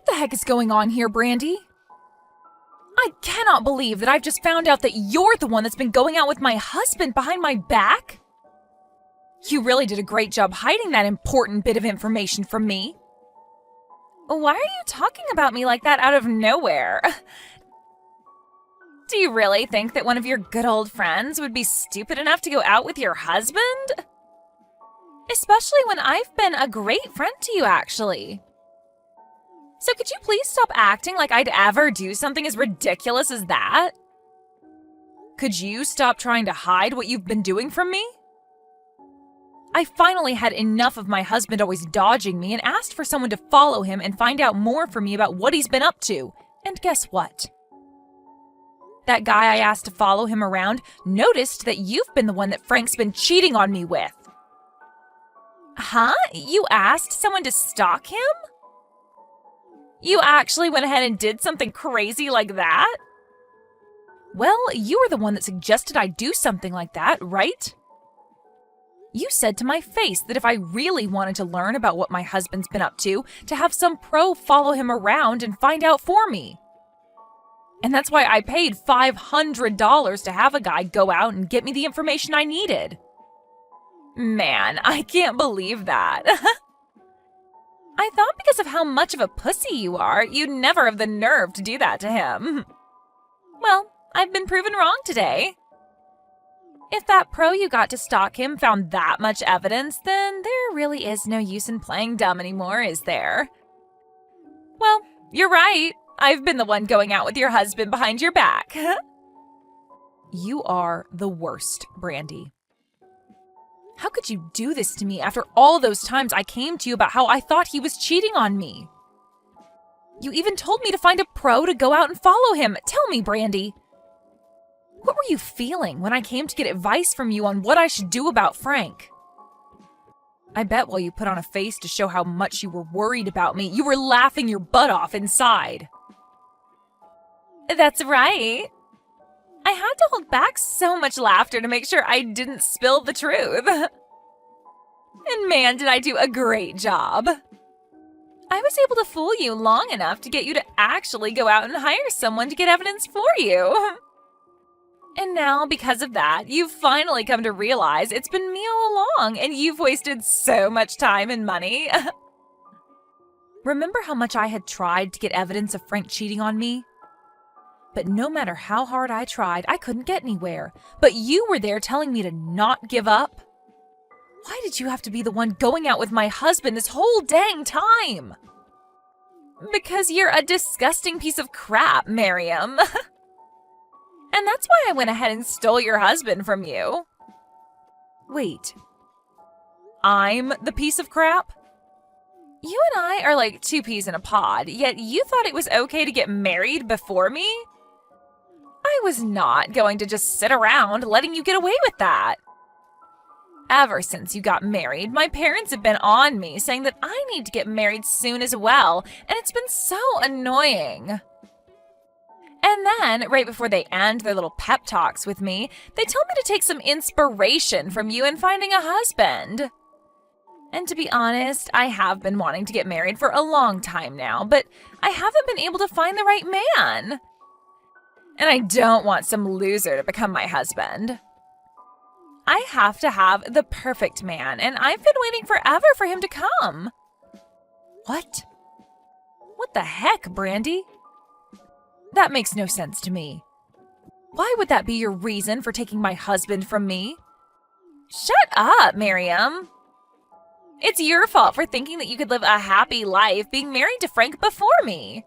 What the heck is going on here, Brandy? I cannot believe that I've just found out that you're the one that's been going out with my husband behind my back. You really did a great job hiding that important bit of information from me. Why are you talking about me like that out of nowhere? Do you really think that one of your good old friends would be stupid enough to go out with your husband? Especially when I've been a great friend to you, actually. So could you please stop acting like I'd ever do something as ridiculous as that? Could you stop trying to hide what you've been doing from me? I finally had enough of my husband always dodging me and asked for someone to follow him and find out more from me about what he's been up to. And guess what? That guy I asked to follow him around noticed that you've been the one that Frank's been cheating on me with. Huh? You asked someone to stalk him? You actually went ahead and did something crazy like that? Well, you were the one that suggested I do something like that, right? You said to my face that if I really wanted to learn about what my husband's been up to have some pro follow him around and find out for me. And that's why I paid $500 to have a guy go out and get me the information I needed. Man, I can't believe that. I thought because of how much of a pussy you are, you'd never have the nerve to do that to him. Well, I've been proven wrong today. If that pro you got to stalk him found that much evidence, then there really is no use in playing dumb anymore, is there? Well, you're right. I've been the one going out with your husband behind your back. You are the worst, Brandy. How could you do this to me after all those times I came to you about how I thought he was cheating on me? You even told me to find a pro to go out and follow him. Tell me, Brandy. What were you feeling when I came to get advice from you on what I should do about Frank? I bet while you put on a face to show how much you were worried about me, you were laughing your butt off inside. That's right. I had to hold back so much laughter to make sure I didn't spill the truth. And man, did I do a great job. I was able to fool you long enough to get you to actually go out and hire someone to get evidence for you. And now, because of that, you've finally come to realize it's been me all along and you've wasted so much time and money. Remember how much I had tried to get evidence of Frank cheating on me? But no matter how hard I tried, I couldn't get anywhere. But you were there telling me to not give up. Why did you have to be the one going out with my husband this whole dang time? Because you're a disgusting piece of crap, Miriam. And that's why I went ahead and stole your husband from you. Wait. I'm the piece of crap? You and I are like two peas in a pod, yet you thought it was okay to get married before me? I was not going to just sit around letting you get away with that. Ever since you got married, my parents have been on me saying that I need to get married soon as well, and it's been so annoying. And then, right before they end their little pep talks with me, they tell me to take some inspiration from you in finding a husband. And to be honest, I have been wanting to get married for a long time now, but I haven't been able to find the right man. And I don't want some loser to become my husband. I have to have the perfect man, and I've been waiting forever for him to come. What? What the heck, Brandy? That makes no sense to me. Why would that be your reason for taking my husband from me? Shut up, Miriam. It's your fault for thinking that you could live a happy life being married to Frank before me.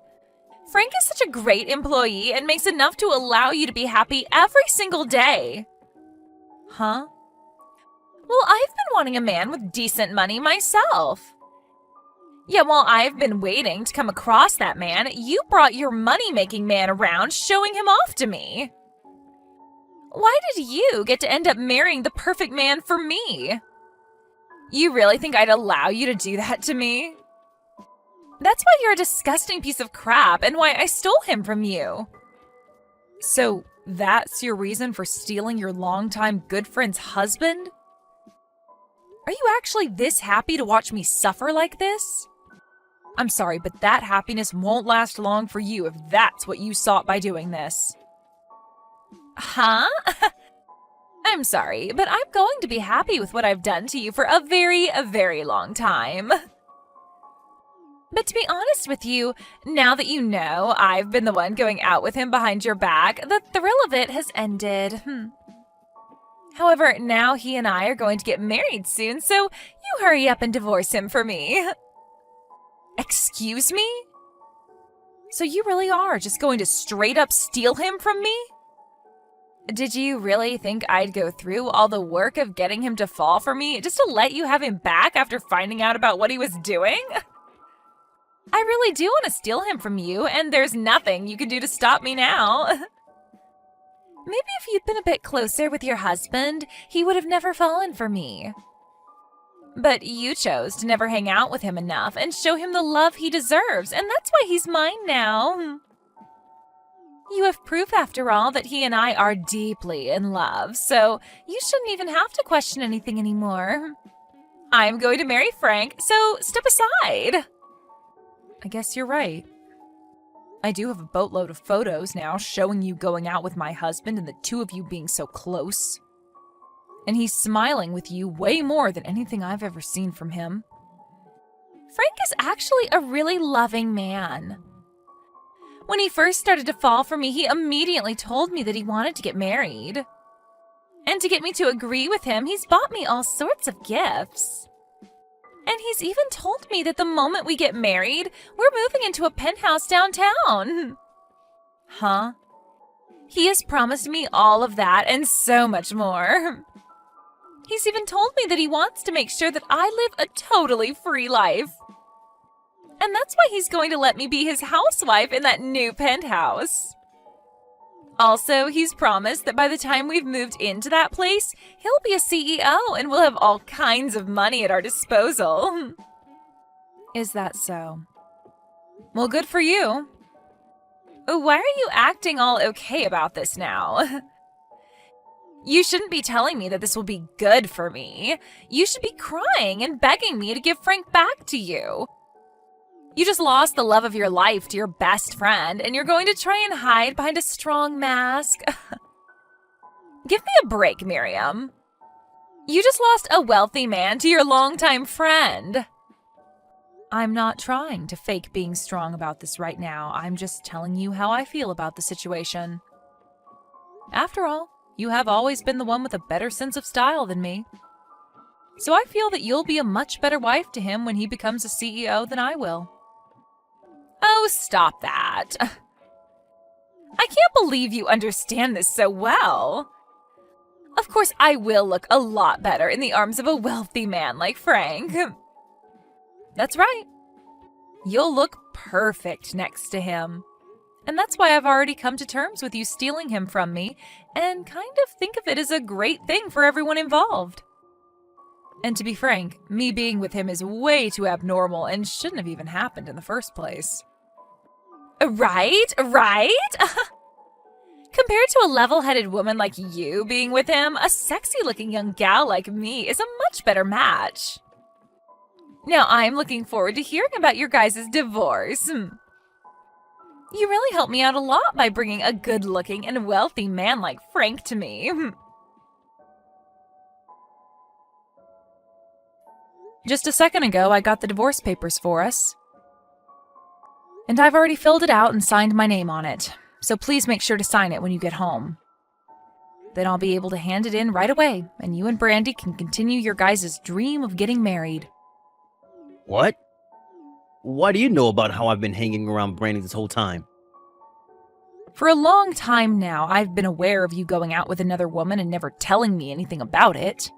Frank is such a great employee and makes enough to allow you to be happy every single day. Huh? Well, I've been wanting a man with decent money myself. Yet while I've been waiting to come across that man, you brought your money-making man around, showing him off to me. Why did you get to end up marrying the perfect man for me? You really think I'd allow you to do that to me? That's why you're a disgusting piece of crap and why I stole him from you. So that's your reason for stealing your longtime good friend's husband? Are you actually this happy to watch me suffer like this? I'm sorry, but that happiness won't last long for you if that's what you sought by doing this. Huh? I'm sorry, but I'm going to be happy with what I've done to you for a very long time. But to be honest with you, now that you know I've been the one going out with him behind your back, the thrill of it has ended. However, now he and I are going to get married soon, so you hurry up and divorce him for me. Excuse me? So you really are just going to straight up steal him from me? Did you really think I'd go through all the work of getting him to fall for me just to let you have him back after finding out about what he was doing? I really do want to steal him from you, and there's nothing you can do to stop me now. Maybe if you'd been a bit closer with your husband, he would have never fallen for me. But you chose to never hang out with him enough and show him the love he deserves, and that's why he's mine now. You have proof, after all, that he and I are deeply in love, so you shouldn't even have to question anything anymore. I'm going to marry Frank, so step aside. I guess you're right. I do have a boatload of photos now showing you going out with my husband and the two of you being so close. And he's smiling with you way more than anything I've ever seen from him. Frank is actually a really loving man. When he first started to fall for me, he immediately told me that he wanted to get married. And to get me to agree with him, he's bought me all sorts of gifts. And he's even told me that the moment we get married, we're moving into a penthouse downtown. Huh? He has promised me all of that and so much more. He's even told me that he wants to make sure that I live a totally free life. And that's why he's going to let me be his housewife in that new penthouse. Also, he's promised that by the time we've moved into that place, he'll be a CEO and we'll have all kinds of money at our disposal. Is that so? Well, good for you. Why are you acting all okay about this now? You shouldn't be telling me that this will be good for me. You should be crying and begging me to give Frank back to you. You just lost the love of your life to your best friend, and you're going to try and hide behind a strong mask? Give me a break, Miriam. You just lost a wealthy man to your longtime friend. I'm not trying to fake being strong about this right now. I'm just telling you how I feel about the situation. After all, you have always been the one with a better sense of style than me. So I feel that you'll be a much better wife to him when he becomes a CEO than I will. Oh, stop that. I can't believe you understand this so well. Of course, I will look a lot better in the arms of a wealthy man like Frank. That's right. You'll look perfect next to him. And that's why I've already come to terms with you stealing him from me and kind of think of it as a great thing for everyone involved. And to be frank, me being with him is way too abnormal and shouldn't have even happened in the first place. Right? Compared to a level-headed woman like you being with him, a sexy-looking young gal like me is a much better match. Now I'm looking forward to hearing about your guys' divorce. You really helped me out a lot by bringing a good-looking and wealthy man like Frank to me. Just a second ago, I got the divorce papers for us. And I've already filled it out and signed my name on it, so please make sure to sign it when you get home. Then I'll be able to hand it in right away, and you and Brandy can continue your guys' dream of getting married. What? Why do you know about how I've been hanging around Brandy this whole time? For a long time now, I've been aware of you going out with another woman and never telling me anything about it.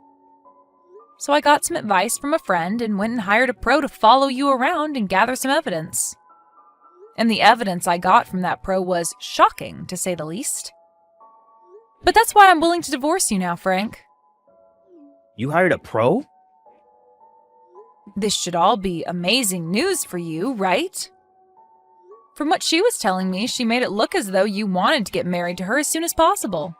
So I got some advice from a friend and went and hired a pro to follow you around and gather some evidence. And the evidence I got from that pro was shocking, to say the least. But that's why I'm willing to divorce you now, Frank. You hired a pro? This should all be amazing news for you, right? From what she was telling me, she made it look as though you wanted to get married to her as soon as possible.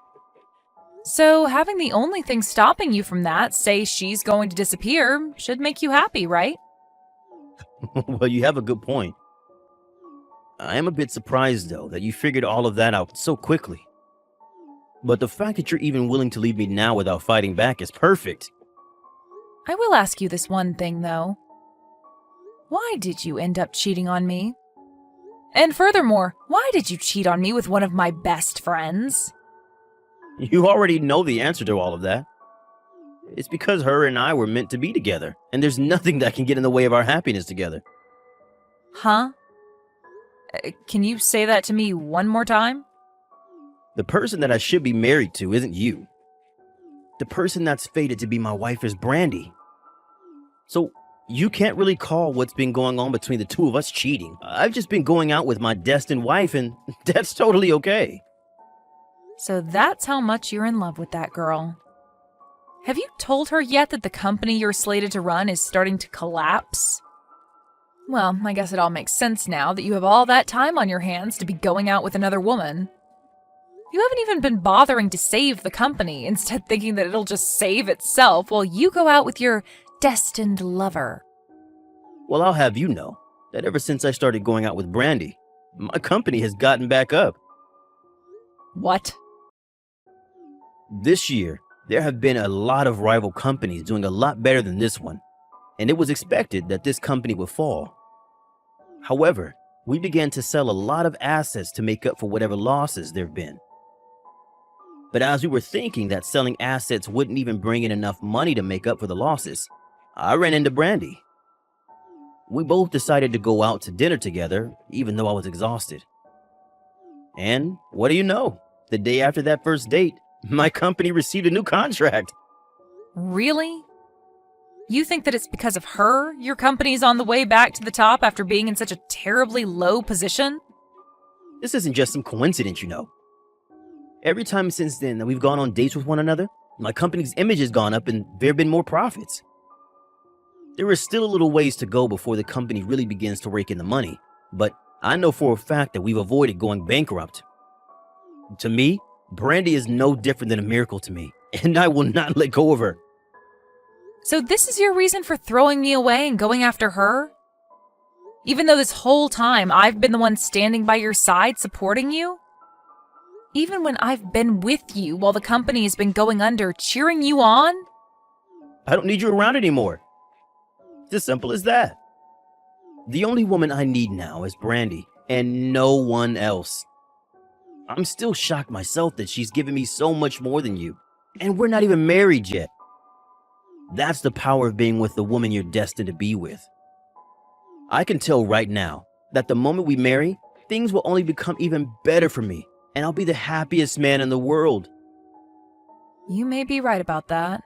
So having the only thing stopping you from that say she's going to disappear should make you happy, right? Well, you have a good point. I am a bit surprised, though, that you figured all of that out so quickly. But the fact that you're even willing to leave me now without fighting back is perfect. I will ask you this one thing, though. Why did you end up cheating on me? And furthermore, why did you cheat on me with one of my best friends? You already know the answer to all of that. It's because her and I were meant to be together, and there's nothing that can get in the way of our happiness together. Huh? Can you say that to me one more time? The person that I should be married to isn't you. The person that's fated to be my wife is Brandy. So, you can't really call what's been going on between the two of us cheating. I've just been going out with my destined wife, and that's totally okay. So that's how much you're in love with that girl. Have you told her yet that the company you're slated to run is starting to collapse? Well, I guess it all makes sense now that you have all that time on your hands to be going out with another woman. You haven't even been bothering to save the company, instead thinking that it'll just save itself while you go out with your destined lover. Well, I'll have you know that ever since I started going out with Brandy, my company has gotten back up. What? This year, there have been a lot of rival companies doing a lot better than this one, and it was expected that this company would fall. However, we began to sell a lot of assets to make up for whatever losses there have been. But as we were thinking that selling assets wouldn't even bring in enough money to make up for the losses, I ran into Brandy. We both decided to go out to dinner together, even though I was exhausted. And what do you know? The day after that first date, my company received a new contract. Really? You think that it's because of her your company's on the way back to the top after being in such a terribly low position? This isn't just some coincidence, you know. Every time since then that we've gone on dates with one another, my company's image has gone up and there have been more profits. There is still a little ways to go before the company really begins to rake in the money, but I know for a fact that we've avoided going bankrupt. To me, Brandy is no different than a miracle to me, and I will not let go of her. So this is your reason for throwing me away and going after her? Even though this whole time I've been the one standing by your side supporting you? Even when I've been with you while the company has been going under, cheering you on? I don't need you around anymore. It's as simple as that. The only woman I need now is Brandy, and no one else. I'm still shocked myself that she's given me so much more than you, and we're not even married yet. That's the power of being with the woman you're destined to be with. I can tell right now that the moment we marry, things will only become even better for me, and I'll be the happiest man in the world. You may be right about that.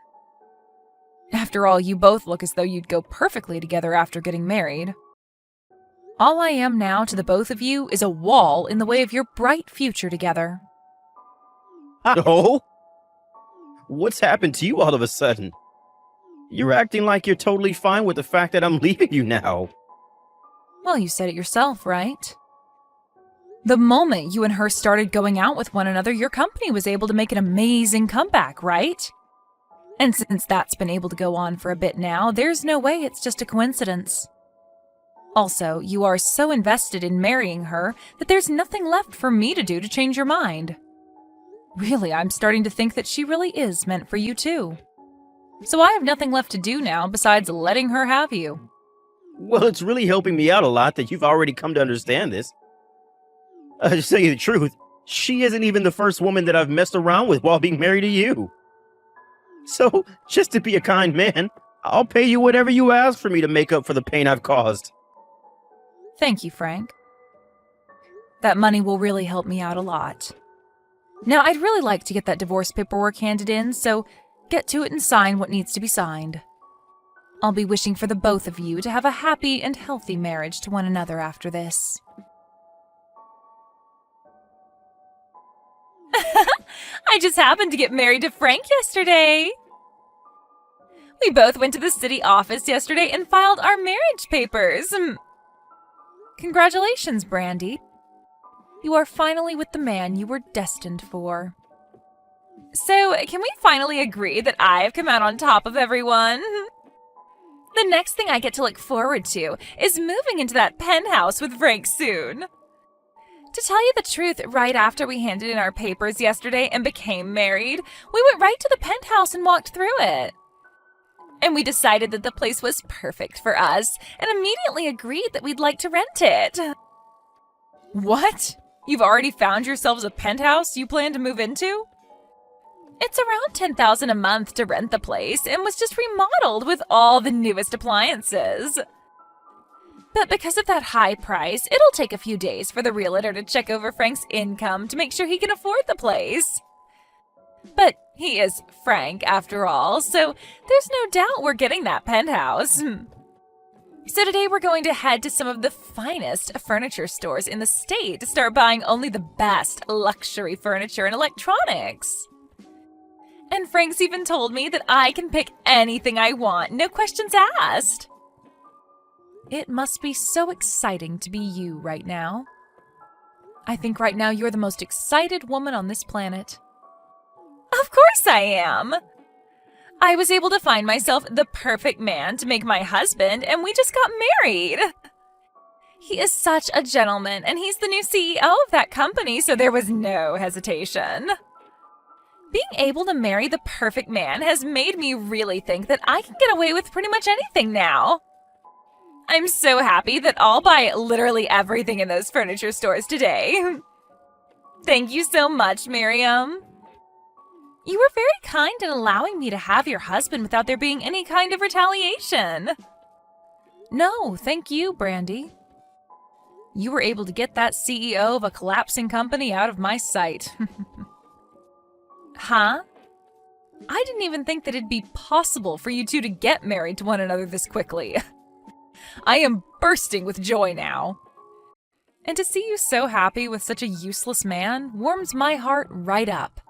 After all, you both look as though you'd go perfectly together after getting married. All I am now to the both of you is a wall in the way of your bright future together. Oh? What's happened to you all of a sudden? You're acting like you're totally fine with the fact that I'm leaving you now. Well, you said it yourself, right? The moment you and her started going out with one another, your company was able to make an amazing comeback, right? And since that's been able to go on for a bit now, there's no way it's just a coincidence. Also, you are so invested in marrying her that there's nothing left for me to do to change your mind. Really, I'm starting to think that she really is meant for you too. So I have nothing left to do now besides letting her have you. Well, it's really helping me out a lot that you've already come to understand this. To tell you the truth, she isn't even the first woman that I've messed around with while being married to you. So, just to be a kind man, I'll pay you whatever you ask for me to make up for the pain I've caused. Thank you, Frank. That money will really help me out a lot. Now, I'd really like to get that divorce paperwork handed in, so get to it and sign what needs to be signed. I'll be wishing for the both of you to have a happy and healthy marriage to one another after this. I just happened to get married to Frank yesterday. We both went to the city office yesterday and filed our marriage papers. Congratulations, Brandy. You are finally with the man you were destined for. So, can we finally agree that I've come out on top of everyone? The next thing I get to look forward to is moving into that penthouse with Frank soon. To tell you the truth, right after we handed in our papers yesterday and became married, we went right to the penthouse and walked through it. And we decided that the place was perfect for us and immediately agreed that we'd like to rent it. What? You've already found yourselves a penthouse you plan to move into? It's around $10,000 a month to rent the place and was just remodeled with all the newest appliances. But because of that high price, it'll take a few days for the realtor to check over Frank's income to make sure he can afford the place. But he is Frank, after all, so there's no doubt we're getting that penthouse. So today we're going to head to some of the finest furniture stores in the state to start buying only the best luxury furniture and electronics. And Frank's even told me that I can pick anything I want, no questions asked. It must be so exciting to be you right now. I think right now you're the most excited woman on this planet. Of course I am. I was able to find myself the perfect man to make my husband, and we just got married. He is such a gentleman, and he's the new CEO of that company, so there was no hesitation. Being able to marry the perfect man has made me really think that I can get away with pretty much anything now. I'm so happy that I'll buy literally everything in those furniture stores today. Thank you so much, Miriam. You were very kind in allowing me to have your husband without there being any kind of retaliation. No, thank you, Brandy. You were able to get that CEO of a collapsing company out of my sight. Huh? I didn't even think that it'd be possible for you two to get married to one another this quickly. I am bursting with joy now. And to see you so happy with such a useless man warms my heart right up.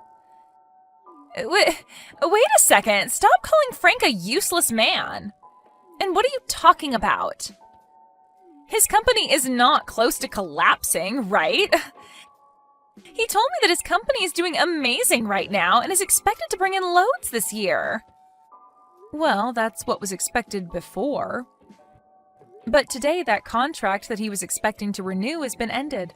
Wait a second. Stop calling Frank a useless man. And what are you talking about? His company is not close to collapsing, right? He told me that his company is doing amazing right now and is expected to bring in loads this year. Well, that's what was expected before. But today, that contract that he was expecting to renew has been ended.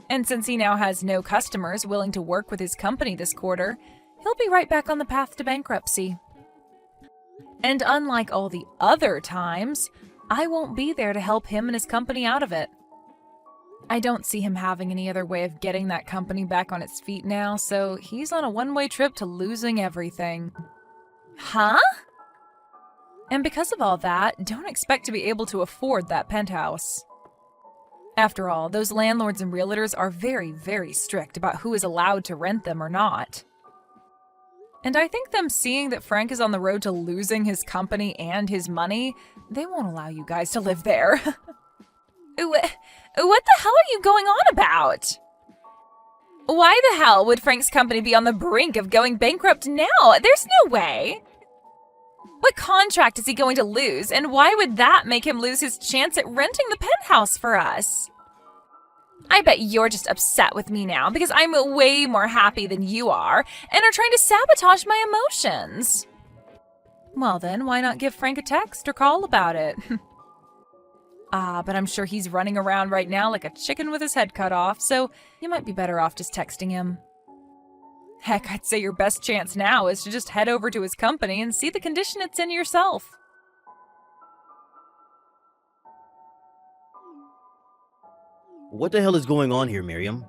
And since he now has no customers willing to work with his company this quarter, he'll be right back on the path to bankruptcy. And unlike all the other times, I won't be there to help him and his company out of it. I don't see him having any other way of getting that company back on its feet now, so he's on a one-way trip to losing everything. Huh? And because of all that, don't expect to be able to afford that penthouse. After all, those landlords and realtors are very, very strict about who is allowed to rent them or not. And I think them seeing that Frank is on the road to losing his company and his money, they won't allow you guys to live there. What the hell are you going on about? Why the hell would Frank's company be on the brink of going bankrupt now? There's no way. What contract is he going to lose, and why would that make him lose his chance at renting the penthouse for us? I bet you're just upset with me now because I'm way more happy than you are and are trying to sabotage my emotions. Well then, why not give Frank a text or call about it? But I'm sure he's running around right now like a chicken with his head cut off, so you might be better off just texting him. Heck, I'd say your best chance now is to just head over to his company and see the condition it's in yourself. What the hell is going on here, Miriam?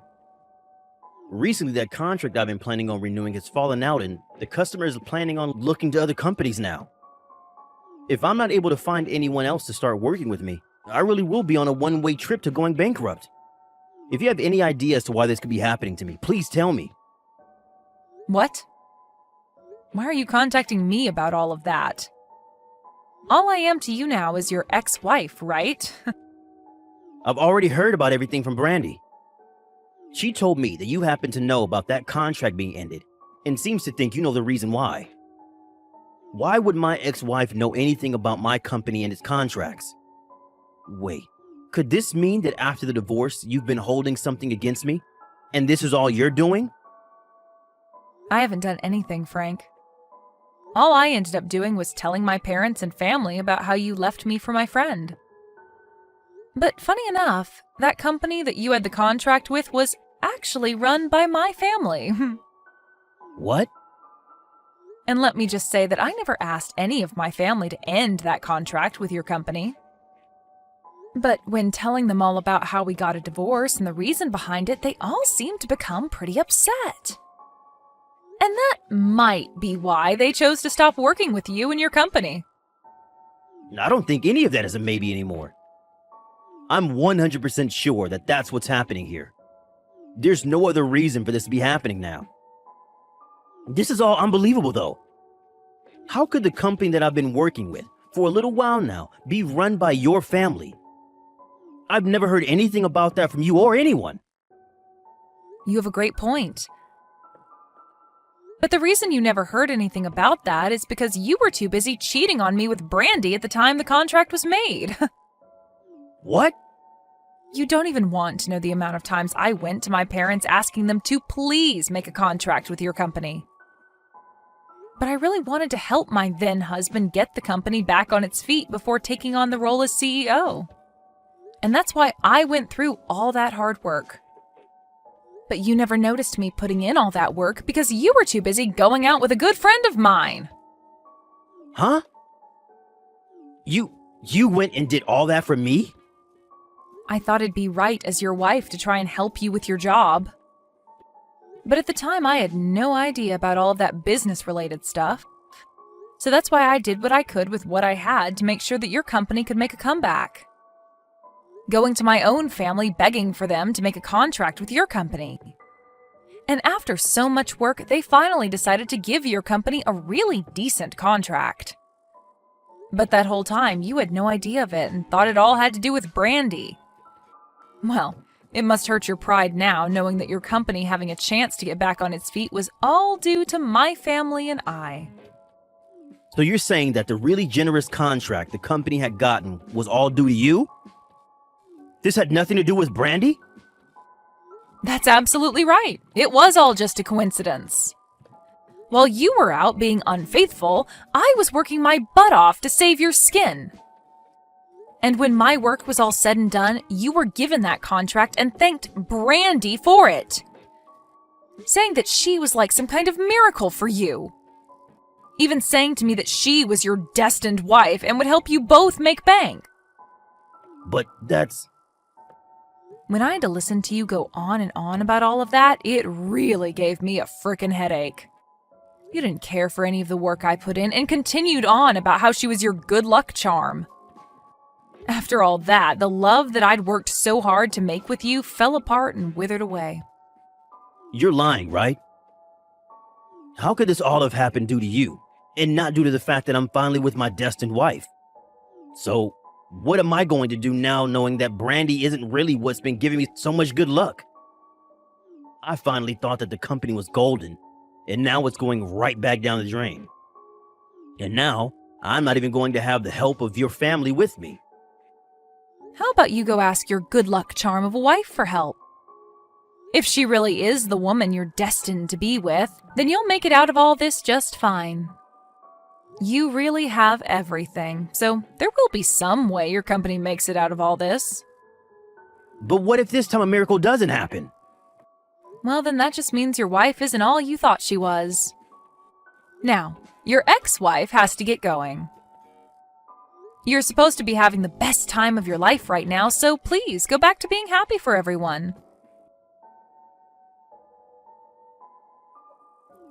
Recently, that contract I've been planning on renewing has fallen out, and the customer is planning on looking to other companies now. If I'm not able to find anyone else to start working with me, I really will be on a one-way trip to going bankrupt. If you have any idea as to why this could be happening to me, please tell me. What? Why are you contacting me about all of that? All I am to you now is your ex-wife, right? I've already heard about everything from Brandy. She told me that you happen to know about that contract being ended, and seems to think you know the reason why. Why would my ex-wife know anything about my company and its contracts? Wait, could this mean that after the divorce, you've been holding something against me? And this is all you're doing? I haven't done anything, Frank. All I ended up doing was telling my parents and family about how you left me for my friend. But funny enough, that company that you had the contract with was actually run by my family. What? And let me just say that I never asked any of my family to end that contract with your company. But when telling them all about how we got a divorce and the reason behind it, they all seemed to become pretty upset. And that might be why they chose to stop working with you and your company. I don't think any of that is a maybe anymore. I'm 100% sure that that's what's happening here. There's no other reason for this to be happening now. This is all unbelievable, though. How could the company that I've been working with for a little while now be run by your family? I've never heard anything about that from you or anyone. You have a great point. But the reason you never heard anything about that is because you were too busy cheating on me with Brandy at the time the contract was made. What? You don't even want to know the amount of times I went to my parents asking them to please make a contract with your company. But I really wanted to help my then husband get the company back on its feet before taking on the role as CEO. And that's why I went through all that hard work. But you never noticed me putting in all that work because you were too busy going out with a good friend of mine. Huh? You went and did all that for me? I thought it'd be right as your wife to try and help you with your job. But at the time, I had no idea about all of that business-related stuff. So that's why I did what I could with what I had to make sure that your company could make a comeback. Going to my own family begging for them to make a contract with your company. And after so much work, they finally decided to give your company a really decent contract. But that whole time, you had no idea of it and thought it all had to do with Brandy. Well, it must hurt your pride now knowing that your company having a chance to get back on its feet was all due to my family and I. So you're saying that the really generous contract the company had gotten was all due to you? This had nothing to do with Brandy? That's absolutely right. It was all just a coincidence. While you were out being unfaithful, I was working my butt off to save your skin. And when my work was all said and done, you were given that contract and thanked Brandy for it, saying that she was like some kind of miracle for you. Even saying to me that she was your destined wife and would help you both make bank. But that's... When I had to listen to you go on and on about all of that, it really gave me a frickin' headache. You didn't care for any of the work I put in and continued on about how she was your good luck charm. After all that, the love that I'd worked so hard to make with you fell apart and withered away. You're lying, right? How could this all have happened due to you, and not due to the fact that I'm finally with my destined wife? So, what am I going to do now knowing that Brandy isn't really what's been giving me so much good luck? I finally thought that the company was golden, and now it's going right back down the drain. And now, I'm not even going to have the help of your family with me. How about you go ask your good luck charm of a wife for help? If she really is the woman you're destined to be with, then you'll make it out of all this just fine. You really have everything, so there will be some way your company makes it out of all this. But what if this time a miracle doesn't happen? Well, then that just means your wife isn't all you thought she was. Now, your ex-wife has to get going. You're supposed to be having the best time of your life right now, so please go back to being happy for everyone.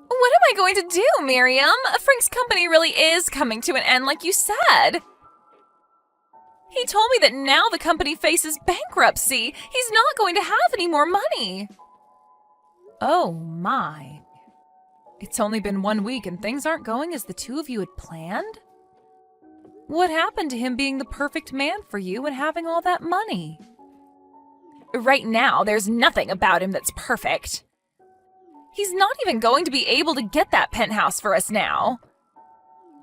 What am I going to do, Miriam? Frank's company really is coming to an end like you said. He told me that now the company faces bankruptcy. He's not going to have any more money. Oh my. It's only been 1 week and things aren't going as the two of you had planned? What happened to him being the perfect man for you and having all that money? Right now, there's nothing about him that's perfect. He's not even going to be able to get that penthouse for us now.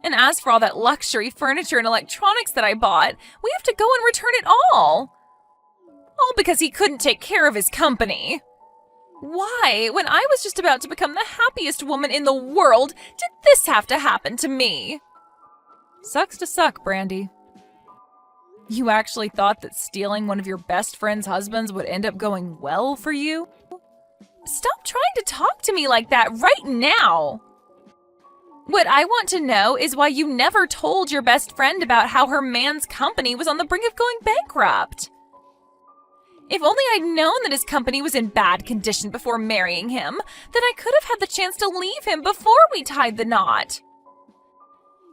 And as for all that luxury furniture and electronics that I bought, we have to go and return it all. All because he couldn't take care of his company. Why, when I was just about to become the happiest woman in the world, did this have to happen to me? Sucks to suck, Brandy. You actually thought that stealing one of your best friend's husbands would end up going well for you? Stop trying to talk to me like that right now! What I want to know is why you never told your best friend about how her man's company was on the brink of going bankrupt. If only I'd known that his company was in bad condition before marrying him, then I could have had the chance to leave him before we tied the knot.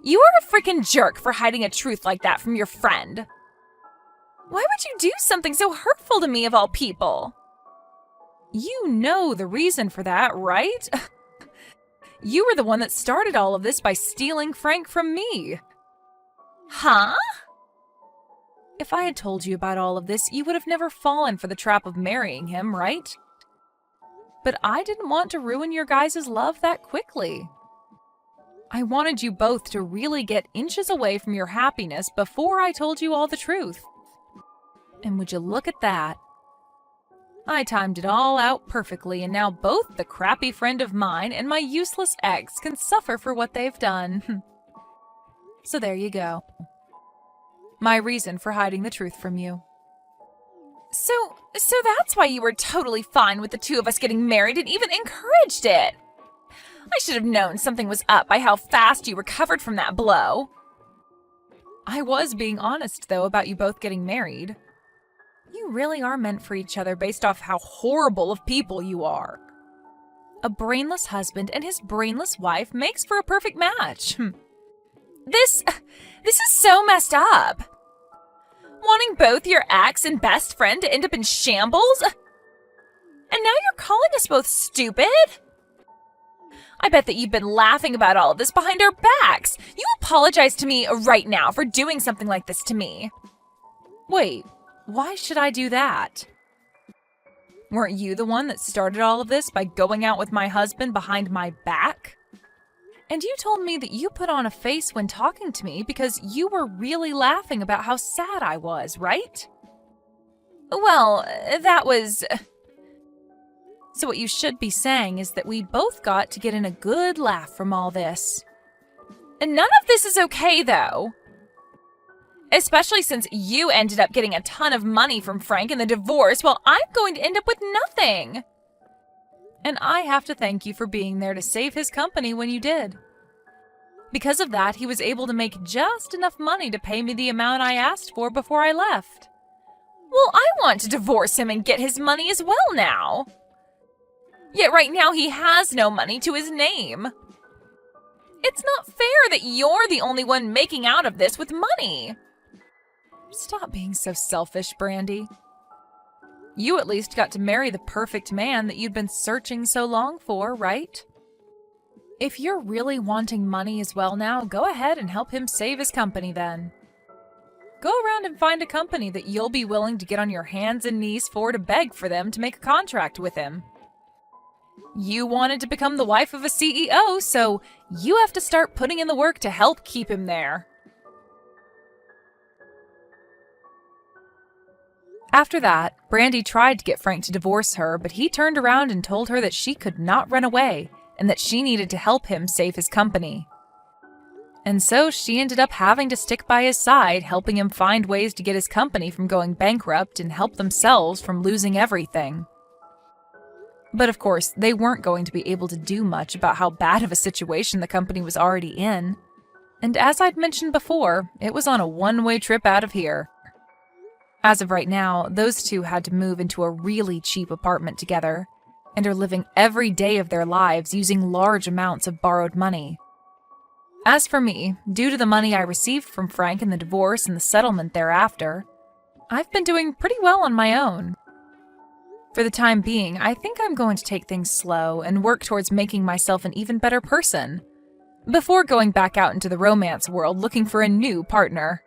You are a freaking jerk for hiding a truth like that from your friend. Why would you do something so hurtful to me of all people? You know the reason for that, right? You were the one that started all of this by stealing Frank from me. Huh? If I had told you about all of this, you would have never fallen for the trap of marrying him, right? But I didn't want to ruin your guys' love that quickly. I wanted you both to really get inches away from your happiness before I told you all the truth. And would you look at that? I timed it all out perfectly, and now both the crappy friend of mine and my useless ex can suffer for what they've done. So there you go. My reason for hiding the truth from you. So that's why you were totally fine with the two of us getting married and even encouraged it. I should have known something was up by how fast you recovered from that blow. I was being honest, though, about you both getting married. You really are meant for each other based off how horrible of people you are. A brainless husband and his brainless wife makes for a perfect match. This is so messed up. Wanting both your ex and best friend to end up in shambles? And now you're calling us both stupid? I bet that you've been laughing about all of this behind our backs. You apologize to me right now for doing something like this to me. Wait, why should I do that? Weren't you the one that started all of this by going out with my husband behind my back? And you told me that you put on a face when talking to me because you were really laughing about how sad I was, right? Well, that was... So what you should be saying is that we both got to get in a good laugh from all this. And none of this is okay, though. Especially since you ended up getting a ton of money from Frank in the divorce while I'm going to end up with nothing. And I have to thank you for being there to save his company when you did. Because of that, he was able to make just enough money to pay me the amount I asked for before I left. Well, I want to divorce him and get his money as well now. Yet right now he has no money to his name. It's not fair that you're the only one making out of this with money. Stop being so selfish, Brandy. You at least got to marry the perfect man that you'd been searching so long for, right? If you're really wanting money as well now, go ahead and help him save his company then. Go around and find a company that you'll be willing to get on your hands and knees for to beg for them to make a contract with him. You wanted to become the wife of a CEO, so you have to start putting in the work to help keep him there. After that, Brandy tried to get Frank to divorce her, but he turned around and told her that she could not run away and that she needed to help him save his company. And so she ended up having to stick by his side, helping him find ways to get his company from going bankrupt and help themselves from losing everything. But of course, they weren't going to be able to do much about how bad of a situation the company was already in. And as I'd mentioned before, it was on a one-way trip out of here. As of right now, those two had to move into a really cheap apartment together and are living every day of their lives using large amounts of borrowed money. As for me, due to the money I received from Frank in the divorce and the settlement thereafter, I've been doing pretty well on my own. For the time being, I think I'm going to take things slow and work towards making myself an even better person, before going back out into the romance world looking for a new partner.